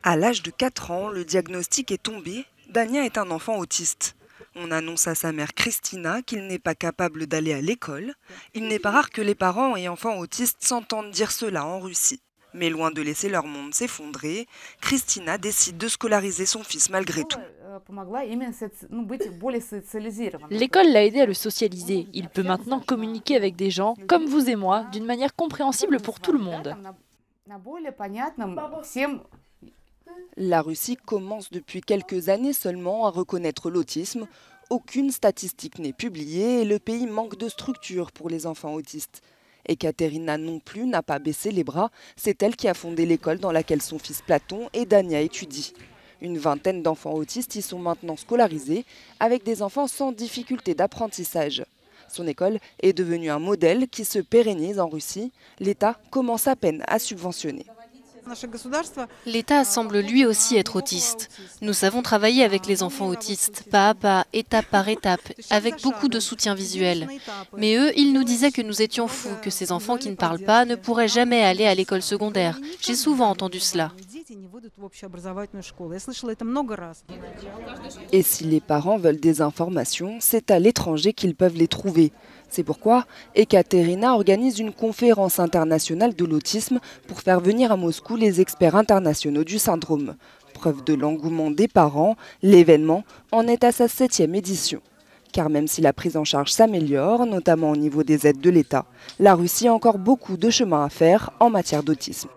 À l'âge de 4 ans, le diagnostic est tombé. Dania est un enfant autiste. On annonce à sa mère Christina qu'il n'est pas capable d'aller à l'école. Il n'est pas rare que les parents et enfants autistes s'entendent dire cela en Russie. Mais loin de laisser leur monde s'effondrer, Christina décide de scolariser son fils malgré tout. L'école l'a aidé à le socialiser. Il peut maintenant communiquer avec des gens, comme vous et moi, d'une manière compréhensible pour tout le monde. La Russie commence depuis quelques années seulement à reconnaître l'autisme. Aucune statistique n'est publiée et le pays manque de structures pour les enfants autistes. Ekaterina non plus n'a pas baissé les bras. C'est elle qui a fondé l'école dans laquelle son fils Platon et Dania étudient. Une vingtaine d'enfants autistes y sont maintenant scolarisés avec des enfants sans difficulté d'apprentissage. Son école est devenue un modèle qui se pérennise en Russie. L'État commence à peine à subventionner. L'État semble lui aussi être autiste. Nous savons travailler avec les enfants autistes, pas à pas, étape par étape, avec beaucoup de soutien visuel. Mais eux, ils nous disaient que nous étions fous, que ces enfants qui ne parlent pas ne pourraient jamais aller à l'école secondaire. J'ai souvent entendu cela. Et si les parents veulent des informations, c'est à l'étranger qu'ils peuvent les trouver. C'est pourquoi Ekaterina organise une conférence internationale de l'autisme pour faire venir à Moscou les experts internationaux du syndrome. Preuve de l'engouement des parents, l'événement en est à sa 7e édition. Car même si la prise en charge s'améliore, notamment au niveau des aides de l'État, la Russie a encore beaucoup de chemin à faire en matière d'autisme.